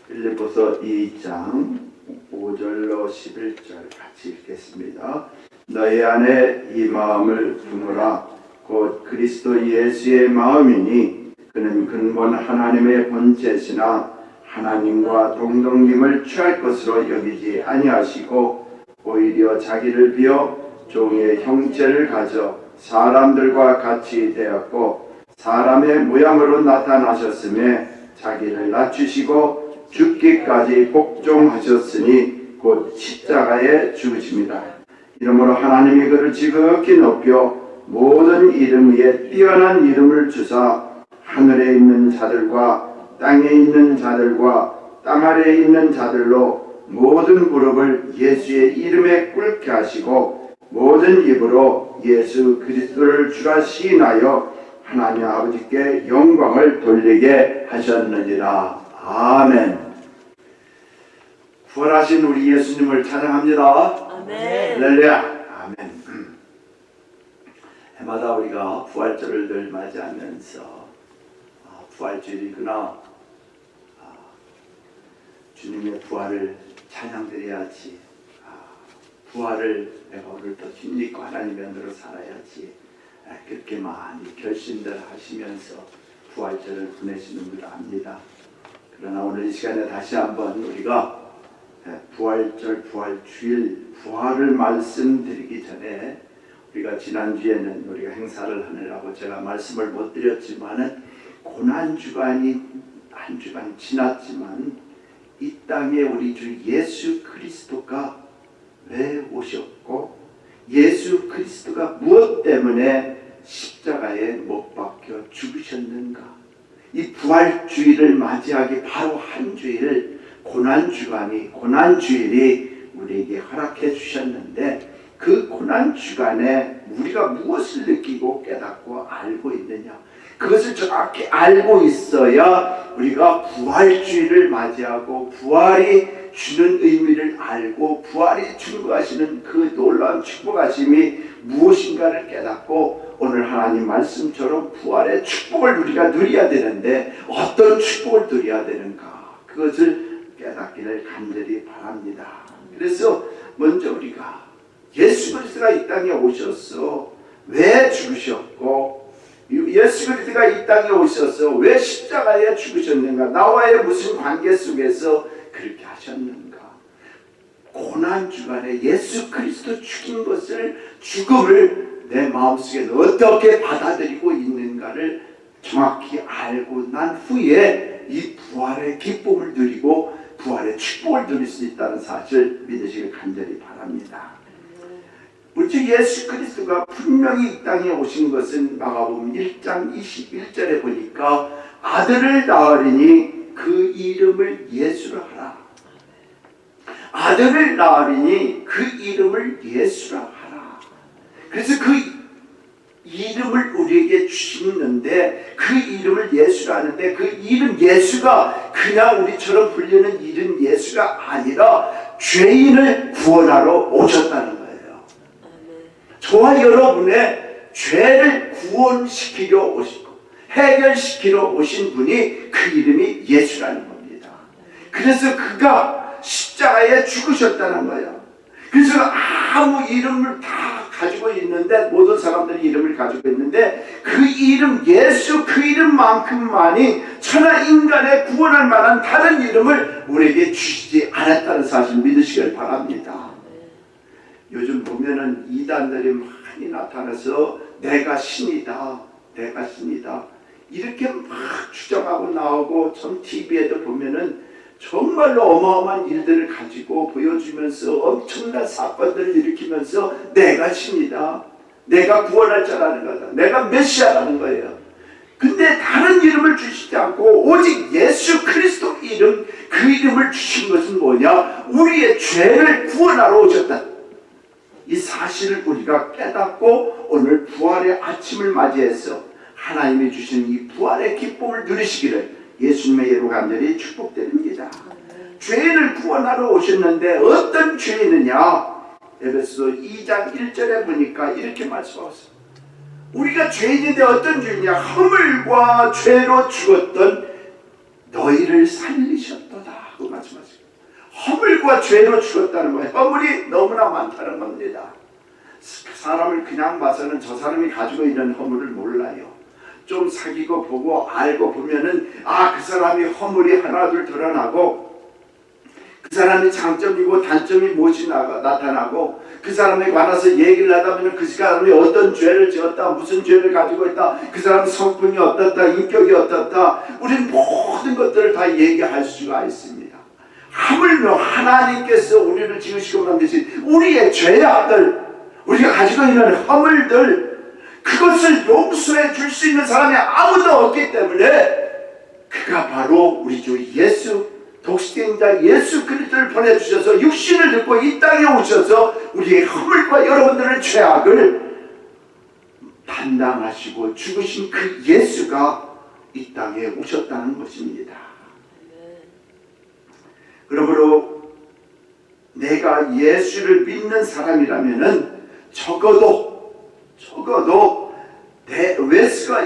빌립보서 2장 5절로 11절 같이 읽겠습니다. 너희 안에 이 마음을 두노라. 곧 그리스도 예수의 마음이니 그는 근본 하나님의 본체시나 하나님과 동등됨을 취할 것으로 여기지 아니하시고 오히려 자기를 비어 종의 형체를 가져 사람들과 같이 되었고 사람의 모양으로 나타나셨으며 자기를 낮추시고 죽기까지 복종하셨으니 곧 십자가에 죽으심이라. 이러므로 하나님이 그를 지극히 높여 모든 이름 위에 뛰어난 이름을 주사 하늘에 있는 자들과 땅에 있는 자들과 땅 아래에 있는 자들로 모든 무릎을 예수의 이름에 꿇게 하시고 모든 입으로 예수 그리스도를 주라 시인하여 하나님 아버지께 영광을 돌리게 하셨느니라. 아멘. 부활하신 우리 예수님을 찬양합니다. 아멘. 할렐루야. 아멘. 해마다 우리가 부활절을 늘 맞이하면서 부활절이구나, 주님의 부활을 찬양드려야지, 부활을 내가 오늘 더 힘입고 하나님의 은혜로 살아야지, 그렇게 많이 결심들 하시면서 부활절을 보내시는 걸 압니다. 그러나 오늘 이 시간에 다시 한번 우리가 부활절, 부활주일, 부활을 말씀드리기 전에 우리가 지난주에는 우리가 행사를 하느라고 제가 말씀을 못 드렸지만은 고난주간이 한 주간 지났지만 이 땅에 우리 주 예수 그리스도가 왜 오셨고 예수 그리스도가 무엇 때문에 십자가에 못 박혀 죽으셨는가, 이 부활주일을 맞이하기 바로 한 주일 고난주일이 우리에게 허락해 주셨는데 그 고난주간에 우리가 무엇을 느끼고 깨닫고 알고 있느냐, 그것을 정확히 알고 있어야 우리가 부활주일을 맞이하고 부활이 주는 의미를 알고 부활이 충고하시는 그 놀라운 축복하심이 무엇인가를 깨닫고 오늘 하나님 말씀처럼 부활의 축복을 우리가 누려야 되는데 어떤 축복을 누려야 되는가, 그것을 깨닫기를 간절히 바랍니다. 그래서 먼저 우리가 예수 그리스도가 이 땅에 오셔서 왜 죽으셨고 예수 그리스도가 이 땅에 오셔서 왜 십자가에 죽으셨는가, 나와의 무슨 관계 속에서 그렇게 하셨는가, 고난주간에 예수 그리스도 죽인 것을, 죽음을 내 마음속에 어떻게 받아들이고 있는가를 정확히 알고 난 후에 이 부활의 기쁨을 누리고 부활의 축복을 누릴 수 있다는 사실 믿으시길 간절히 바랍니다. 우리 주 예수 그리스도가 분명히 이 땅에 오신 것은 마가복음 1장 21절에 보니까 아들을 낳으리니 그 이름을 예수라 하라. 아들을 낳으리니 그 이름을 예수라 하라. 그래서 그 이름을 우리에게 주시는데 그 이름을 예수라 하는데 그 이름 예수가 그냥 우리처럼 불리는 이름 예수가 아니라 죄인을 구원하러 오셨다는 거예요. 저와 여러분의 죄를 구원시키려 오시고 해결시키러 오신 분이 그 이름이 예수라는 겁니다. 그래서 그가 십자가에 죽으셨다는 거예요. 그래서 아무 이름을 다 가지고 있는데, 모든 사람들이 이름을 가지고 있는데 그 이름 예수, 그 이름만큼만이 천하 인간의 구원할 만한 다른 이름을 우리에게 주시지 않았다는 사실 믿으시길 바랍니다. 요즘 보면은 이단들이 많이 나타나서 내가 신이다, 내가 신이다 이렇게 막 주장하고 나오고, 참 TV에도 보면은 정말로 어마어마한 일들을 가지고 보여주면서 엄청난 사건들을 일으키면서 내가 신이다, 내가 구원할 자라는 거다, 내가 메시아라는 거예요. 근데 다른 이름을 주시지 않고 오직 예수 그리스도 이름, 그 이름을 주신 것은 뭐냐, 우리의 죄를 구원하러 오셨다. 이 사실을 우리가 깨닫고 오늘 부활의 아침을 맞이해서 하나님이 주신 이 부활의 기쁨을 누리시기를 예수님의 예로 간절히 축복드립니다. 죄인을 구원하러 오셨는데 어떤 죄인이냐, 에베소서 2장 1절에 보니까 이렇게 말씀하셨어요. 우리가 죄인인데 어떤 죄이냐, 허물과 죄로 죽었던 너희를 살리셨도다. 허물과 죄로 죽었다는 거예요. 허물이 너무나 많다는 겁니다. 사람을 그냥 봐서는 저 사람이 가지고 있는 허물을 몰라요. 좀 사귀고 보고 알고 보면은 그 사람이 허물이 하나둘 드러나고, 그 사람의 장점이고 단점이 무엇이 나타나고, 그 사람에 관해서 얘기를 하다 보면 그 사람이 어떤 죄를 지었다, 무슨 죄를 가지고 있다, 그 사람 성품이 어떻다, 인격이 어떻다, 우리는 모든 것들을 다 얘기할 수가 있습니다. 하물며 하나님께서 우리를 지으시고 만드신 우리의 죄악들, 우리가 가지고 있는 허물들, 그것을 용서해 줄 수 있는 사람이 아무도 없기 때문에 그가 바로 우리 주 예수, 독생자 예수 그리스도를 보내주셔서 육신을 듣고 이 땅에 오셔서 우리의 허물과 여러분들의 죄악을 담당하시고 죽으신 그 예수가 이 땅에 오셨다는 것입니다. 그러므로 내가 예수를 믿는 사람이라면은 적어도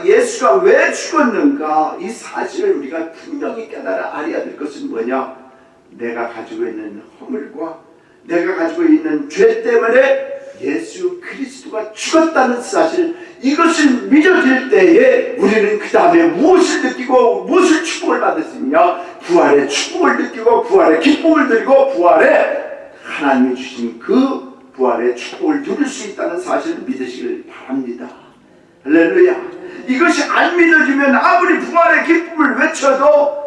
예수가 왜 죽었는가, 이 사실을 우리가 분명히 깨달아 알아야 될 것은 뭐냐? 내가 가지고 있는 허물과 내가 가지고 있는 죄 때문에 예수 그리스도가 죽었다는 사실, 이것을 믿어질 때에 우리는 그 다음에 무엇을 느끼고 무엇을 축복을 받았으며, 부활의 축복을 느끼고 부활의 기쁨을 들고 부활에 하나님이 주신 그 부활의 축복을 누릴 수 있다는 사실을 믿으시길 바랍니다. 할렐루야. 이것이 안 믿어지면 아무리 부활의 기쁨을 외쳐도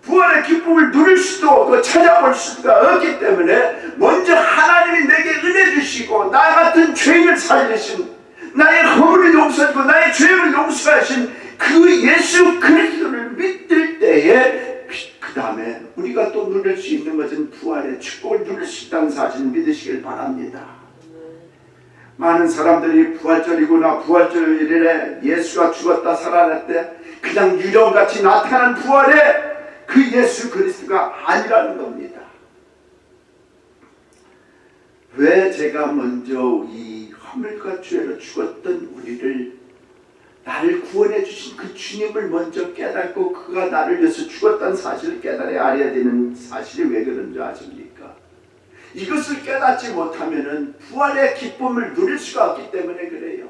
부활의 기쁨을 누릴 수도 없고 찾아볼 수가 없기 때문에, 먼저 하나님이 내게 은혜 주시고 나 같은 죄인을 살리신, 나의 허물을 용서하시고 나의 죄를 용서하신 그 예수 그리스도를 믿을 때에 그 다음에 우리가 또 누릴 수 있는 것은 부활의 축복을 누릴 수 있다는 사실을 믿으시길 바랍니다. 많은 사람들이 부활절이구나, 부활절일에 예수가 죽었다 살아났대, 그냥 유령같이 나타난 부활의 그 예수 그리스도가 아니라는 겁니다. 왜 제가 먼저 이 허물과 죄로 죽었던 우리를, 나를 구원해 주신 그 주님을 먼저 깨닫고 그가 나를 위해서 죽었다는 사실을 깨달아야 알아야 되는 사실이 왜 그런 줄 아십니까? 이것을 깨닫지 못하면은 부활의 기쁨을 누릴 수가 없기 때문에 그래요.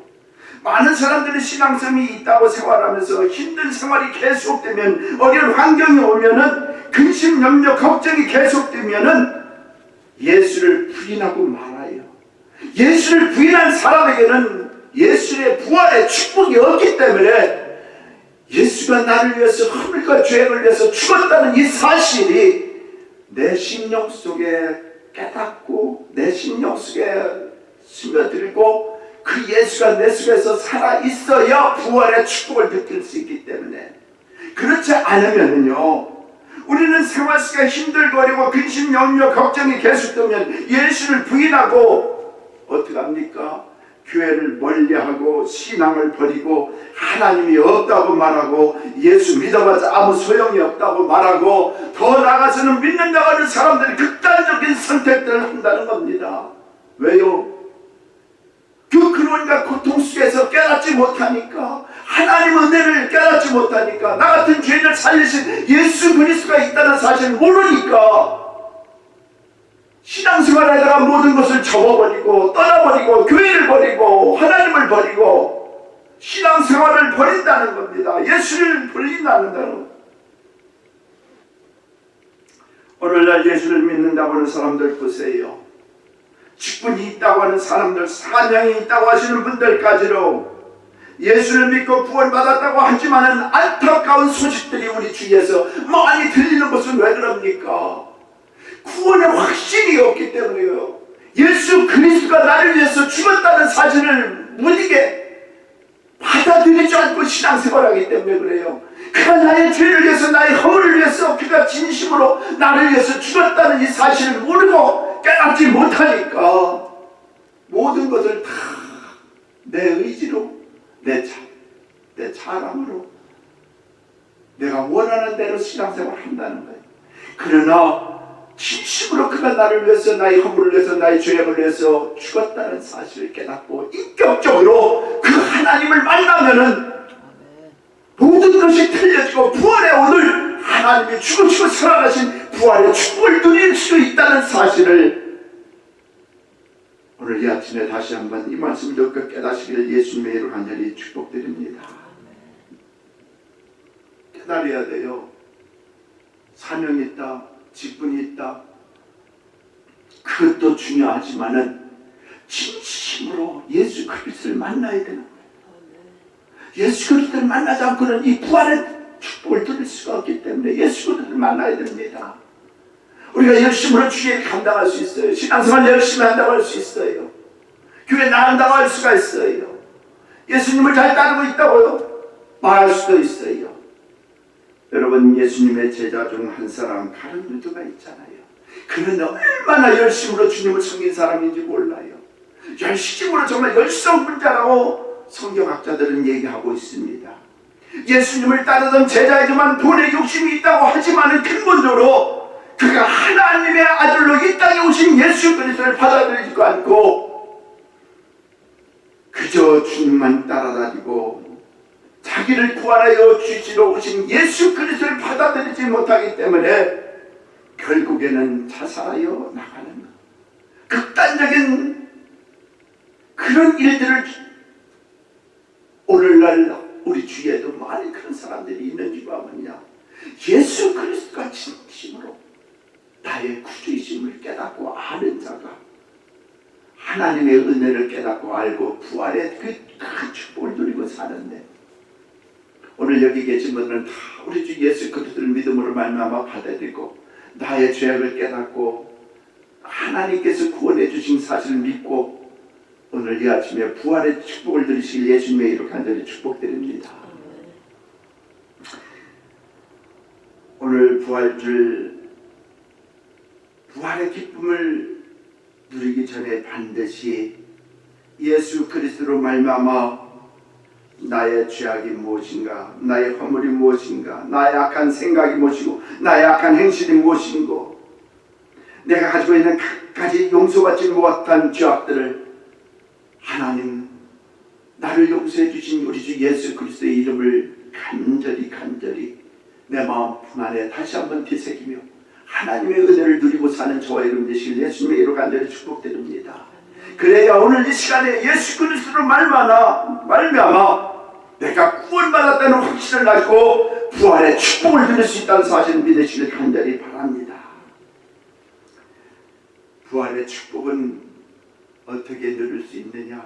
많은 사람들이 신앙성이 있다고 생활하면서 힘든 생활이 계속되면, 어려운 환경이 오면은, 근심, 염려, 걱정이 계속되면은 예수를 부인하고 말아요. 예수를 부인한 사람에게는 예수의 부활의 축복이 없기 때문에, 예수가 나를 위해서 허물과 죄를 위해서 죽었다는 이 사실이 내 심령 속에 깨닫고 내 심령 속에 스며들고 그 예수가 내 속에서 살아있어야 부활의 축복을 느낄 수 있기 때문에, 그렇지 않으면요 우리는 생활 속에 힘들거리고 근심, 염려, 걱정이 계속되면 예수를 부인하고 어떻게 합니까? 교회를 멀리하고 신앙을 버리고 하나님이 없다고 말하고 예수 믿어봤자 아무 소용이 없다고 말하고, 더 나아가서는 믿는다고 하는 사람들이 극단적인 선택들을 한다는 겁니다. 왜요? 그 근원과 고통 속에서 깨닫지 못하니까, 하나님 은혜를 깨닫지 못하니까, 나 같은 죄인을 살리신 예수 그리스도가 있다는 사실을 모르니까 신앙생활하다가 모든 것을 접어버리고 떠나버리고 교회를 버리고 하나님을 버리고 신앙생활을 버린다는 겁니다. 예수를 버린다는 거예요. 오늘날 예수를 믿는다고 하는 사람들 보세요. 직분이 있다고 하는 사람들, 사명이 있다고 하시는 분들까지로 예수를 믿고 구원받았다고 하지만은 안타까운 소식들이 우리 주위에서 많이 들리는 것은 왜 그럽니까? 구원의 확신이 없기 때문이에요. 예수 그리스도가 나를 위해서 죽었다는 사실을 무디게 받아들이지 않고 신앙생활하기 때문에 그래요. 그가 나의 죄를 위해서, 나의 허물을 위해서 그가 진심으로 나를 위해서 죽었다는 이 사실을 모르고 깨닫지 못하니까 모든 것을 다 내 의지로, 내 사람으로 내가 원하는 대로 신앙생활을 한다는 거예요. 그러나 진심으로 그가 나를 위해서, 나의 허물을 위해서, 나의 죄악을 위해서 죽었다는 사실을 깨닫고 인격적으로 그 하나님을 만나면은 모든 것이 틀려지고, 부활의 오늘 하나님이 죽으시고 살아가신 부활의 축복을 누릴 수 있다는 사실을 오늘 이 아침에 다시 한번 이 말씀을 듣고 깨닫시기를 예수님의 이름으로 간절히 축복드립니다. 깨달아야 돼요. 사명이 있다, 직분이 있다. 그것도 중요하지만은 진심으로 예수 그리스도를 만나야 되는 거예요. 예수 그리스도를 만나지 않고는 이 부활의 축복을 누릴 수가 없기 때문에 예수 그리스도를 만나야 됩니다. 우리가 열심으로 주의를 감당할 수 있어요. 신앙생활 열심히 한다고 할 수 있어요. 교회 나간다고 할 수가 있어요. 예수님을 잘 따르고 있다고요 말할 수도 있어요. 여러분, 예수님의 제자 중 한 사람 가룟 유다가 있잖아요. 그는 얼마나 열심으로 주님을 섬긴 사람인지 몰라요. 열심으로 정말 열성분자라고 성경학자들은 얘기하고 있습니다. 예수님을 따르던 제자이지만 돈에 욕심이 있다고 하지만은 근본적으로 그가 하나님의 아들로 이 땅에 오신 예수 그리스도를 받아들이지 않고 그저 주님만 따라다니고 자기를 구원하여 주시러 오신 예수 그리스도를 받아들이지 못하기 때문에 결국에는 자살하여 나가는 극단적인 그런 일들을 오늘날 우리 주위에도 많이 그런 사람들이 있는 줄 아느냐. 예수 그리스도가 진심으로 나의 구주이심을 깨닫고 아는 자가 하나님의 은혜를 깨닫고 알고 부활의 그 축복을 누리고 사는데, 오늘 여기 계신 분들은 다 우리 주 예수 그리스도를 믿음으로 말미암아 받아들이고 나의 죄악을 깨닫고 하나님께서 구원해 주신 사실을 믿고 오늘 이 아침에 부활의 축복을 누리실 예수님의 이름으로 간절히 축복드립니다. 오늘 부활의 기쁨을 누리기 전에 반드시 예수 그리스도로 말미암아 나의 죄악이 무엇인가, 나의 허물이 무엇인가, 나의 악한 생각이 무엇이고 나의 악한 행실이 무엇인고 내가 가지고 있는 갖가지 용서받지 못한 죄악들을 하나님 나를 용서해 주신 우리 주 예수 그리스도의 이름을 간절히 내 마음 품 안에 다시 한번 되새기며 하나님의 은혜를 누리고 사는 저와 여러분 되시길 예수님의 이름으로 간절히 축복드립니다. 그래야 오늘 이 시간에 예수 그리스도로 말미암아 내가 구원받았다는 확신을 가지고 부활의 축복을 누릴 수 있다는 사실을 믿으시길 간절히 바랍니다. 부활의 축복은 어떻게 누릴 수 있느냐?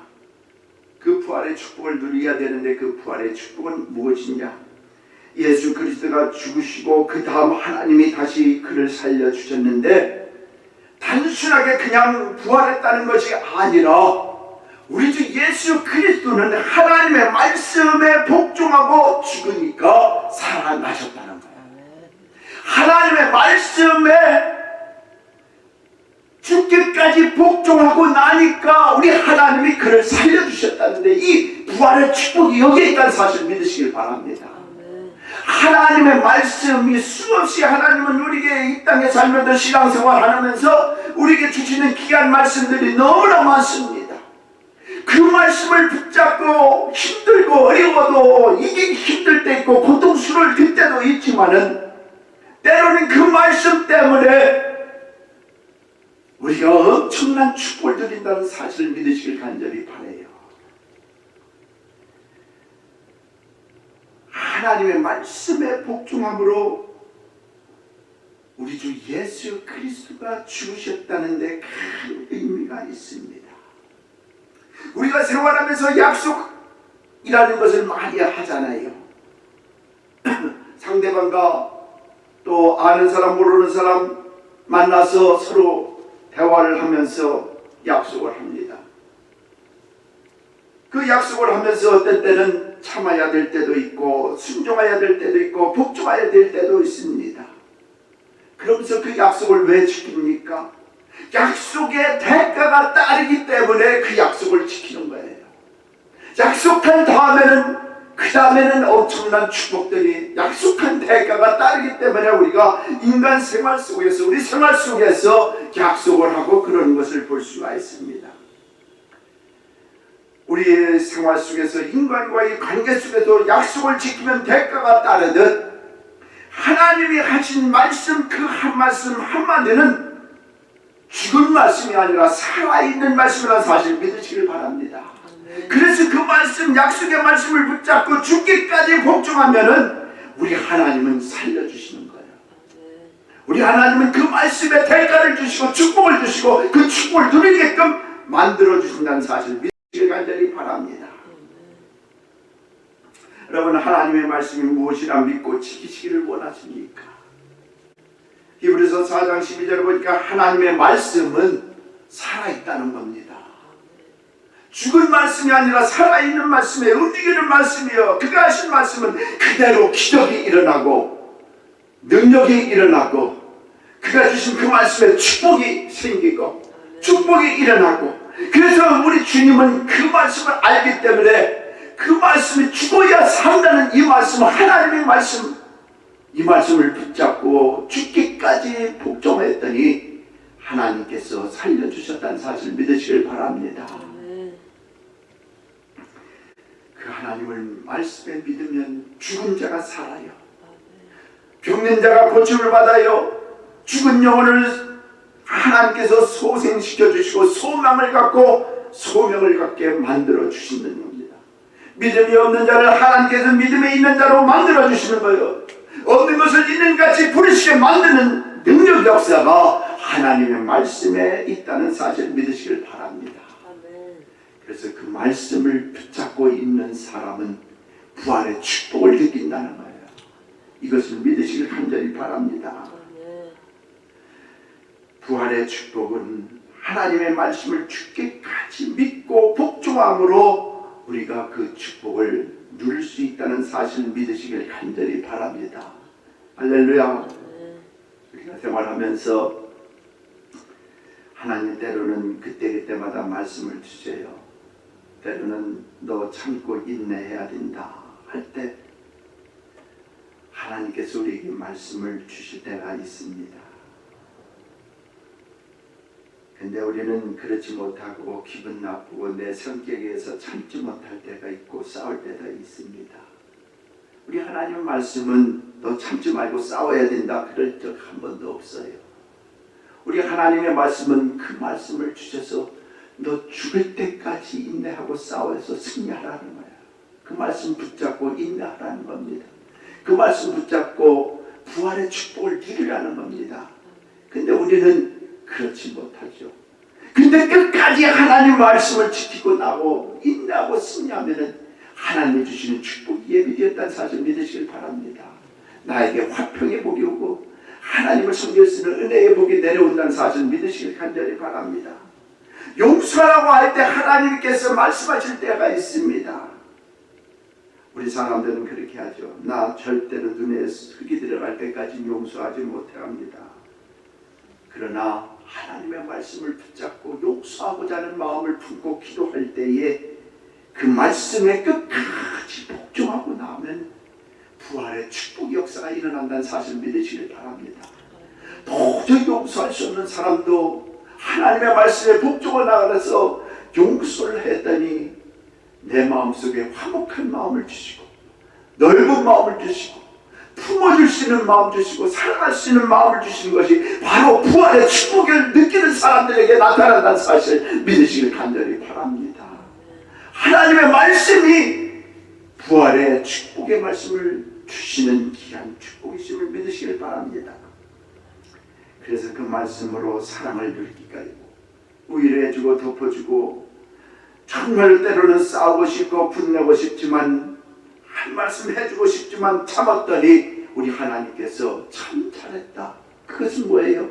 그 부활의 축복을 누려야 되는데 그 부활의 축복은 무엇이냐? 예수 그리스도가 죽으시고 그 다음 하나님이 다시 그를 살려주셨는데 단순하게 그냥 부활했다는 것이 아니라 우리 주 예수 그리스도는 하나님의 말씀에 복종하고 죽으니까 살아나셨다는 거예요. 하나님의 말씀에 죽기까지 복종하고 나니까 우리 하나님이 그를 살려주셨다는데 이 부활의 축복이 여기에 있다는 사실을 믿으시길 바랍니다. 하나님의 말씀이 수없이 하나님은 우리에게 이 땅에 살면서 신앙생활 하면서 우리에게 주시는 귀한 말씀들이 너무나 많습니다. 그 말씀을 붙잡고 힘들고 어려워도 이기기 힘들 때 있고 고통스러울 그때도 있지만은 때로는 그 말씀 때문에 우리가 엄청난 축복을 드린다는 사실을 믿으시길 간절히 바라요. 하나님의 말씀에 복종함으로 우리 주 예수 그리스도가 죽으셨다는 데 큰 의미가 있습니다. 우리가 생활하면서 약속이라는 것을 많이 하잖아요. 상대방과 또 아는 사람 모르는 사람 만나서 서로 대화를 하면서 약속을 합니다. 그 약속을 하면서 어떤 때는 참아야 될 때도 있고 순종해야 될 때도 있고 복종해야 될 때도 있습니다. 그러면서 그 약속을 왜 지킵니까? 약속의 대가가 따르기 때문에 그 약속을 지키는 거예요. 약속한 다음에는 그 다음에는 엄청난 축복들이 약속한 대가가 따르기 때문에 우리가 인간 생활 속에서 우리 생활 속에서 약속을 하고 그러는 것을 볼 수가 있습니다. 우리의 생활 속에서 인간과의 관계 속에서 약속을 지키면 대가가 따르듯 하나님이 하신 말씀 그 한 말씀 한마디는 죽은 말씀이 아니라 살아있는 말씀이라는 사실을 믿으시길 바랍니다. 그래서 그 말씀, 약속의 말씀을 붙잡고 죽기까지 복종하면은 우리 하나님은 살려주시는 거예요. 우리 하나님은 그 말씀에 대가를 주시고 축복을 주시고 그 축복을 누리게끔 만들어 주신다는 사실을 믿으시길 간절히 바랍니다. 여러분, 하나님의 말씀이 무엇이라 믿고 지키시기를 원하십니까? 히브리서 4장 12절을 보니까 하나님의 말씀은 살아있다는 겁니다. 죽은 말씀이 아니라 살아있는 말씀에 움직이는 말씀이요, 그가 하신 말씀은 그대로 기적이 일어나고 능력이 일어나고 그가 주신 그 말씀에 축복이 생기고 축복이 일어나고, 그래서 우리 주님은 그 말씀을 알기 때문에 그 말씀이 죽어야 산다는 이 말씀은 하나님의 말씀, 이 말씀을 붙잡고 죽기까지 복종했더니 하나님께서 살려주셨다는 사실을 믿으시길 바랍니다. 그 하나님을 말씀에 믿으면 죽은 자가 살아요. 병든 자가 고침을 받아요. 죽은 영혼을 하나님께서 소생시켜 주시고 소망을 갖고 소명을 갖게 만들어 주시는 겁니다. 믿음이 없는 자를 하나님께서 믿음에 있는 자로 만들어 주시는 거예요. 없는 것을 있는 같이 부르시게 만드는 능력 역사가 하나님의 말씀에 있다는 사실을 믿으시길 바랍니다. 그래서 그 말씀을 붙잡고 있는 사람은 부활의 축복을 느낀다는 거예요. 이것을 믿으시길 간절히 바랍니다. 부활의 축복은 하나님의 말씀을 죽기까지 믿고 복종함으로 우리가 그 축복을 누릴 수 있다는 사실을 믿으시길 간절히 바랍니다. 할렐루야. 우리가 생활하면서 하나님 때로는 그때그때마다 말씀을 주세요. 때로는 너 참고 인내해야 된다 할 때 하나님께서 우리에게 말씀을 주실 때가 있습니다. 근데 우리는 그렇지 못하고 기분 나쁘고 내 성격에 의해서 참지 못할 때가 있고 싸울 때가 있습니다. 우리 하나님의 말씀은 너 참지 말고 싸워야 된다 그럴 적 한 번도 없어요. 우리 하나님의 말씀은 그 말씀을 주셔서 너 죽을 때까지 인내하고 싸워서 승리하라는 거예요. 그 말씀 붙잡고 인내하라는 겁니다. 그 말씀 붙잡고 부활의 축복을 누리라는 겁니다. 근데 우리는 그렇지 못하죠. 근데 끝까지 하나님 말씀을 지키고 나고 인내하고 승리하면은 하나님이 주시는 축복이 예비되었다는 사실 믿으시길 바랍니다. 나에게 화평의 복이 오고 하나님을 섬길 수 있는 은혜의 복이 내려온다는 사실 믿으시길 간절히 바랍니다. 용서하라고 할 때 하나님께서 말씀하실 때가 있습니다. 우리 사람들은 그렇게 하죠. 나 절대로 눈에 흙이 들어갈 때까지 용서하지 못합니다. 그러나 하나님의 말씀을 붙잡고 용서하고자 하는 마음을 품고 기도할 때에 그 말씀에 끝까지 복종하고 나면 부활의 축복 역사가 일어난다는 사실을 믿으시길 바랍니다. 도저히 용서할 수 없는 사람도 하나님의 말씀에 복종을 나가서 용서를 했더니 내 마음속에 화목한 마음을 주시고 넓은 마음을 주시고 품어줄 수 있는 마음 주시고 사랑할 수 있는 마음을 주시는 것이 바로 부활의 축복을 느끼는 사람들에게 나타난다는 사실 믿으시길 간절히 바랍니다. 하나님의 말씀이 부활의 축복의 말씀을 주시는 귀한 축복이심을 믿으시길 바랍니다. 그래서 그 말씀으로 사랑을 누리기가 있고 위로해주고 덮어주고 정말 때로는 싸우고 싶고 분내고 싶지만 한 말씀 해주고 싶지만 참았더니 우리 하나님께서 참 잘했다. 그것은 뭐예요?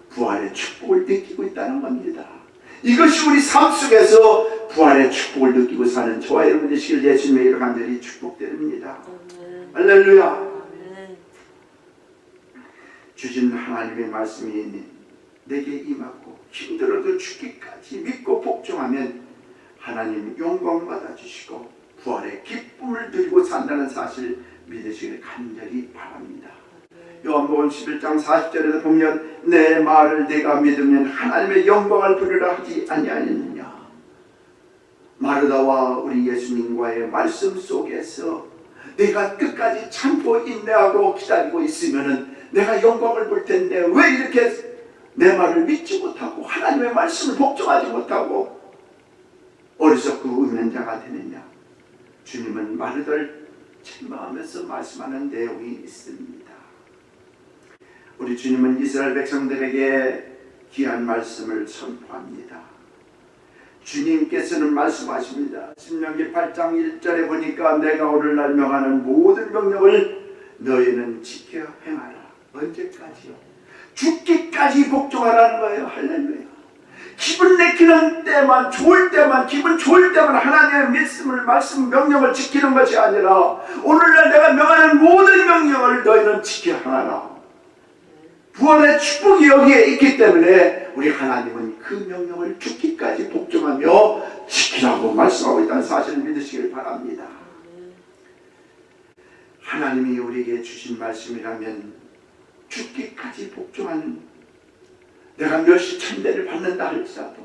부활의 축복을 느끼고 있다는 겁니다. 이것이 우리 삶 속에서 부활의 축복을 느끼고 사는 저와 여러분 되시길 예수님의 이름으로 간절히 축복드립니다. 할렐루야. 주신 하나님의 말씀이 내게 임하고 힘들어도 죽기까지 믿고 복종하면 하나님 영광 받아주시고 부활의 기쁨을 누리고 산다는 사실 믿으시길 간절히 바랍니다. 요한복음 11장 40절에도 보면 내 말을 내가 믿으면 하나님의 영광을 부르라 하지 아니하느냐. 마르다와 우리 예수님과의 말씀 속에서 내가 끝까지 참고 인내하고 기다리고 있으면은 내가 영광을 볼 텐데 왜 이렇게 내 말을 믿지 못하고 하나님의 말씀을 복종하지 못하고 어리석고 의는 자가 되느냐. 주님은 말을 책망하면서 말씀하는 내용이 있습니다. 우리 주님은 이스라엘 백성들에게 귀한 말씀을 선포합니다. 주님께서는 말씀하십니다. 신명기 8장 1절에 보니까 내가 오늘날 명하는 모든 명령을 너희는 지켜 행하라. 언제까지요? 죽기까지 복종하라는 거예요. 할렐루야. 기분 내키는 때만, 좋을 때만, 기분 좋을 때만 하나님의 말씀, 명령을 지키는 것이 아니라 오늘날 내가 명하는 모든 명령을 너희는 지켜 행하라. 부활의 축복이 여기에 있기 때문에 우리 하나님은 그 명령을 죽기까지 복종하며 지키라고 말씀하고 있다는 사실을 믿으시길 바랍니다. 하나님이 우리에게 주신 말씀이라면 죽기까지 복종하는, 내가 몇시 천대를 받는다 할지라도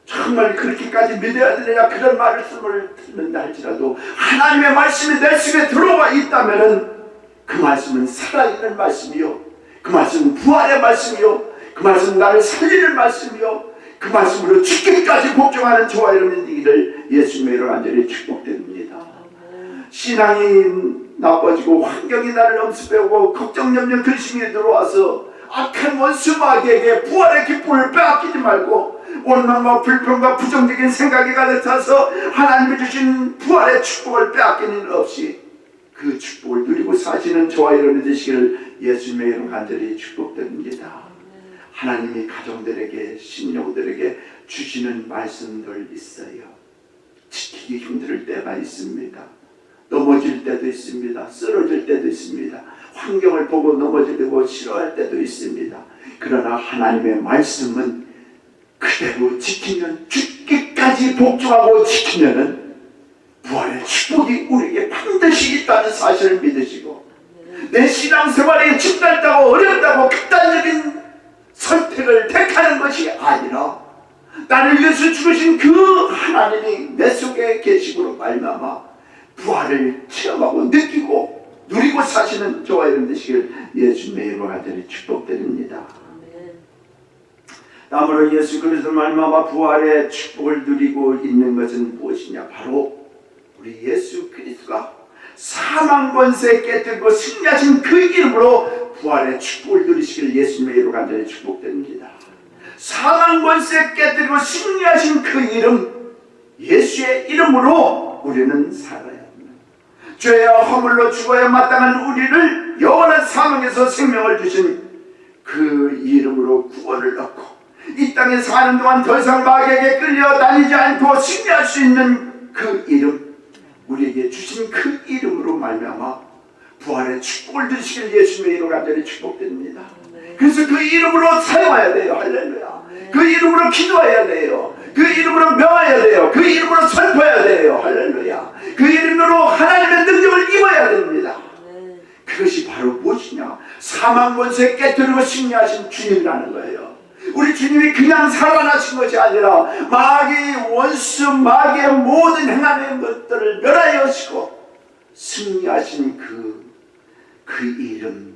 정말 그렇게까지 믿어야 되느냐 그런 말씀을 듣는다 할지라도 하나님의 말씀이 내 속에 들어와 있다면 그 말씀은 살아있는 말씀이요, 그 말씀은 부활의 말씀이요, 그 말씀은 나를 살리는 말씀이요, 그 말씀으로 죽기까지 복종하는 저와 여러분이 되기를 예수님의 이름으로 간절히 축복드립니다. 신앙이 나빠지고 환경이 나를 엄습해오고 걱정, 염려, 근심이 들어와서 악한 원수 마귀에게 부활의 기쁨을 빼앗기지 말고 원망과 불평과 부정적인 생각이 가득 차서 하나님이 주신 부활의 축복을 빼앗기는 일 없이 그 축복을 누리고 사시는 저와 여러분이 되시기를 예수님의 이름으로 간절히 축복드립니다. 하나님이 가정들에게, 신령들에게 주시는 말씀들 있어요. 지키기 힘들 때가 있습니다. 넘어질 때도 있습니다. 쓰러질 때도 있습니다. 환경을 보고 넘어지고 싫어할 때도 있습니다. 그러나 하나님의 말씀은 그대로 지키면, 죽기까지 복종하고 지키면은 부활의 축복이 우리에게 반드시 있다는 사실을 믿으시고, 내 신앙생활이 힘들다고 어렵다고 극단적인 선택을 택하는 것이 아니라 나를 위해서 죽으신 그 하나님이 내 속에 계심으로 말미암아 부활을 체험하고 느끼고 누리고 사시는 저와 여러분 되시길 예수님의 이름으로 간절히 축복드립니다. 다음으로 예수 그리스도 말미암아 부활의 축복을 누리고 있는 것은 무엇이냐? 바로 우리 예수 그리스도가 사망 권세 깨뜨리고 승리하신 그 이름으로 부활의 축복을 누리시길 예수님의 이름으로 간절히 축복드립니다. 사망 권세 깨뜨리고 승리하신 그 이름, 예수의 이름으로 우리는 살아야 합니다. 죄와 허물로 죽어야 마땅한 우리를 영원한 사망에서 생명을 주신 그 이름으로 구원을 얻고 이 땅에 사는 동안 더 이상 마귀에게 끌려다니지 않고 승리할 수 있는 그 이름, 우리에게 주신 그 이름으로 말미암아 부활의 축복을 주시길 예수님의 이름으로 간절히 축복드립니다. 그래서 그 이름으로 사용해야 돼요. 할렐루야. 그 이름으로 기도해야 돼요. 그 이름으로 명해야 돼요. 그 이름으로 선포해야 돼요. 할렐루야. 그 이름으로 하나님의 능력을 입어야 됩니다. 그것이 바로 무엇이냐? 사망 권세 깨뜨리고 승리하신 주님이라는 거예요. 우리 주님이 그냥 살아나신 것이 아니라 마귀 원수, 마귀의 모든 행하는 것들을 멸하여시고 승리하신 그 이름,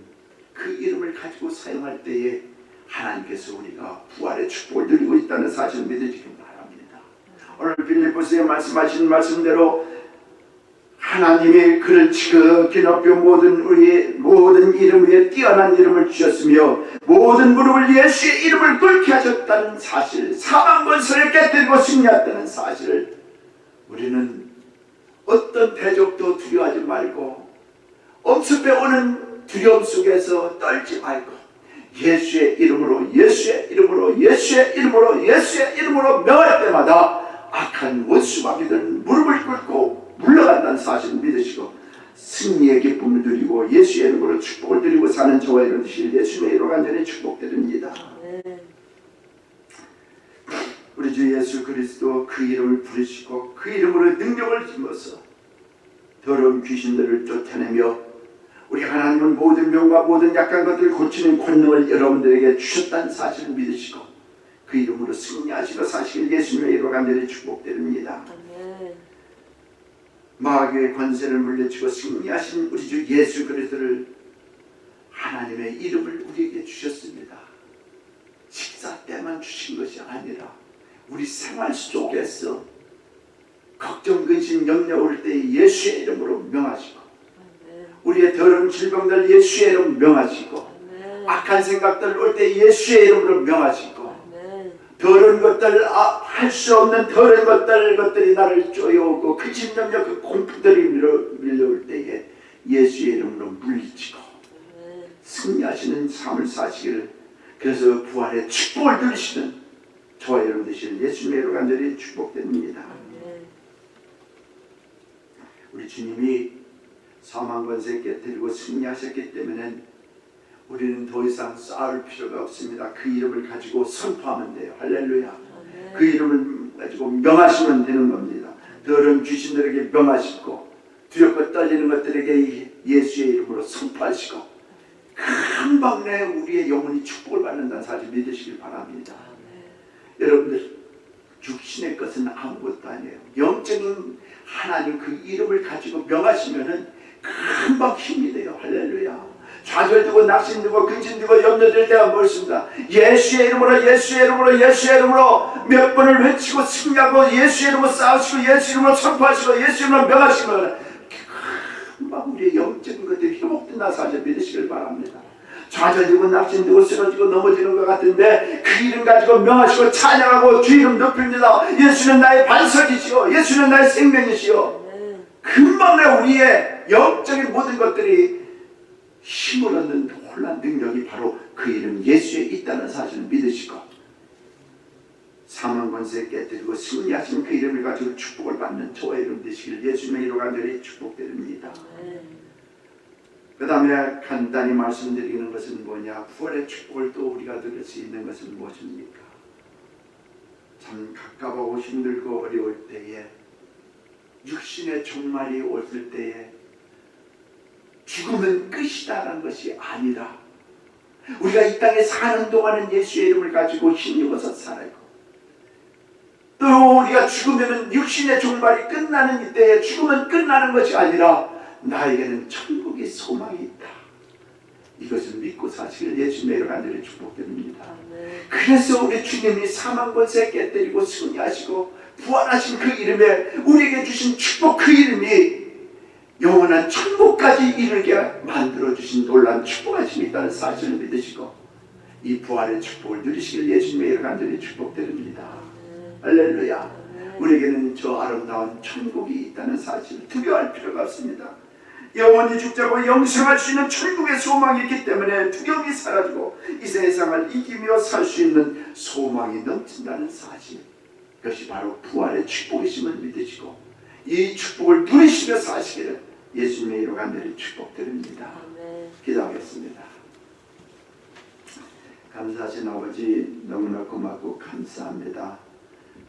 그 이름을 가지고 사용할 때에 하나님께서 우리가 부활의 축복을 누리고 있다는 사실을 믿으시기 바랍니다. 오늘 빌립보서에 말씀하신 말씀대로 하나님이 그를 지극히 높여 우리의 모든 이름 위에 뛰어난 이름을 주셨으며 모든 무릎을 예수의 이름을 꿇게 하셨다는 사실, 사망 권세를 깨뜨리고 승리했다는 사실을 우리는 어떤 대적도 두려워하지 말고 엄습해 오는 두려움 속에서 떨지 말고 예수의 이름으로, 예수의 이름으로, 예수의 이름으로, 예수의 이름으로 명할 때마다 악한 원수 마귀들은 무릎을 꿇고 물러간다는 사실을 믿으시고 승리의 기쁨을 누리고 예수의 이름으로 축복을 누리고 사는 저와 여러분 되시길 예수님의 이름으로 간절히 축복드립니다. 우리 주 예수 그리스도 그 이름을 부르시고 그 이름으로 능력을 힘어서 더러운 귀신들을 쫓아내며 우리 하나님은 모든 병과 모든 약한 것들을 고치는 권능을 여러분들에게 주셨다는 사실을 믿으시고 그 이름으로 승리하시고 사시길 예수님의 이름으로 간절히 축복드립니다. 마귀의 권세를 물리치고 승리하신 우리 주 예수 그리스도를 하나님의 이름을 우리에게 주셨습니다. 식사 때만 주신 것이 아니라 우리 생활 속에서 걱정, 근심, 염려 올 때 예수의 이름으로 명하시고, 우리의 더러운 질병들 예수의 이름 명하시고, 악한 생각들 올 때 예수의 이름으로 명하시고, 더러운 것들, 할 수 없는 더러운 것들이 나를 쪼여오고 그 짐염려 그 공포들이 밀려올 때에 예수의 이름으로 물리치고 승리하시는 삶을 사시기를, 그래서 부활의 축복을 누리시는 저와 여러분 되시는 예수님의 이름으로 간절히 축복드립니다. 우리 주님이 사망 권세 깨뜨리고 승리하셨기 때문에 우리는 더 이상 싸울 필요가 없습니다. 그 이름을 가지고 선포하면 돼요. 할렐루야. 그 이름을 가지고 명하시면 되는 겁니다. 더러운 귀신들에게 명하시고 두렵고 떨리는 것들에게 예수의 이름으로 선포하시고 금방 내 우리의 영혼이 축복을 받는다는 사실 믿으시길 바랍니다. 여러분들, 육신의 것은 아무것도 아니에요. 영적인 하나님 그 이름을 가지고 명하시면은 금방 힘이 돼요. 할렐루야. 좌절되고 낙심되고 근심되고 염려될 때가 멀습니다. 예수의 이름으로 예수의 이름으로 예수의 이름으로 몇 번을 외치고 승리하고 예수의 이름으로 싸우시고 예수의 이름으로 선포하시고 예수의 이름으로 명하시면 금방 우리의 영적인 것들이 회복된다 사실 믿으시길 바랍니다. 좌절되고 낙심되고 쓰러지고 넘어지는 것 같은데 그 이름 가지고 명하시고 찬양하고 주 이름 높입니다. 예수는 나의 반석이시오. 예수는 나의 생명이시오. 금방 내 우리의 영적인 모든 것들이 힘을 얻는 혼란 능력이 바로 그 이름 예수에 있다는 사실을 믿으시고 사망 권세 깨뜨리고 승리하신 그 이름을 가지고 축복을 받는 저와 이름 되시길 예수님의 이름으로 간절히 축복드립니다. 그 다음에 간단히 말씀드리는 것은 뭐냐, 부활의 축복을 또 우리가 누릴 수 있는 것은 무엇입니까? 참 갑갑하고 힘들고 어려울 때에 육신의 종말이 왔을 때에 죽으면 끝이다라는 것이 아니라 우리가 이 땅에 사는 동안은 예수의 이름을 가지고 힘입어서 살아요. 또 우리가 죽으면 육신의 종말이 끝나는 이때에 죽으면 끝나는 것이 아니라 나에게는 천국의 소망이 있다. 이것을 믿고 사실 예수님의 이름으로 간절히 축복드립니다. 그래서 우리 주님이 사망 권세 깨뜨리고 승리하시고 부활하신 그 이름에 우리에게 주신 축복, 그 이름이 영원한 천국까지 이르게 만들어주신 놀라운 축복하심이 있다는 사실을 믿으시고 이 부활의 축복을 누리시길 예수님의 이름으로 간절히 축복드립니다. 할렐루야. 우리에게는 저 아름다운 천국이 있다는 사실을 두려워할 필요가 없습니다. 영원히 죽자고 영생할 수 있는 천국의 소망이 있기 때문에 두려움이 사라지고 이 세상을 이기며 살 수 있는 소망이 넘친다는 사실, 그것이 바로 부활의 축복이심을 믿으시고 이 축복을 누리시며 사시기를 예수님의 이름으로 간절히 축복드립니다. 기도하겠습니다. 감사하신 아버지, 너무나 고맙고 감사합니다.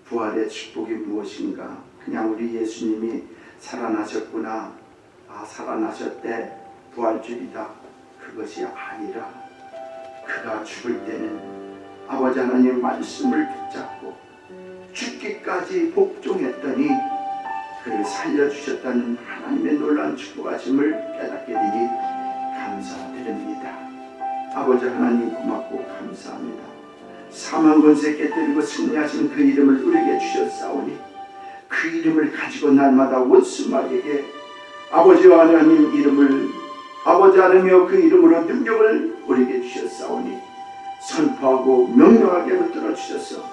부활의 축복이 무엇인가? 그냥 우리 예수님이 살아나셨구나, 살아나셨대, 부활주의다, 그것이 아니라 그가 죽을 때는 아버지 하나님 말씀을 붙잡고 죽기까지 복종했더니 그를 살려주셨다는 하나님의 놀라운 축복하심을 깨닫게 되니 감사드립니다. 아버지 하나님 고맙고 감사합니다. 사망 권세 깨뜨리고 승리하신 그 이름을 우리에게 주셨사오니 그 이름을 가지고 날마다 원수마귀에게 아버지와 하나님 이름을 아버지 하나님여 그 이름으로 능력을 우리에게 주셨사오니 선포하고 명령하게 붙들어 주셔서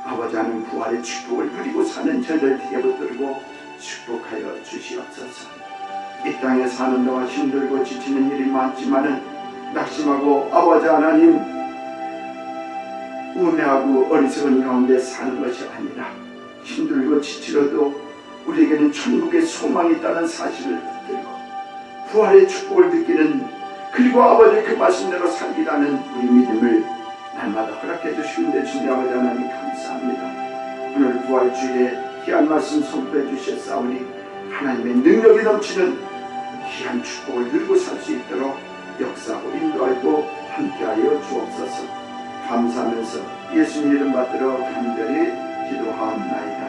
아버지 하나님 부활의 축복을 누리고 사는 저희들에게 붙들고 축복하여 주시옵소서. 이 땅에 사는 동안 힘들고 지치는 일이 많지만은 낙심하고 아버지 하나님 우매하고 어리석은 가운데 사는 것이 아니라 힘들고 지치려도 우리에게는 천국의 소망이 있다는 사실을 붙들고 부활의 축복을 느끼는, 그리고 아버지 그 말씀대로 살기라는 우리 믿음을 날마다 허락해 주시는데 주님 아버지 하나님 감사합니다. 오늘 부활주일에 귀한 말씀 선포해 주셨사오니 하나님의 능력이 넘치는 귀한 축복을 누리고 살 수 있도록 역사하고 인도하고 함께하여 주옵소서. 감사하면서 예수님 이름 받들어 간절히 기도하옵나이다.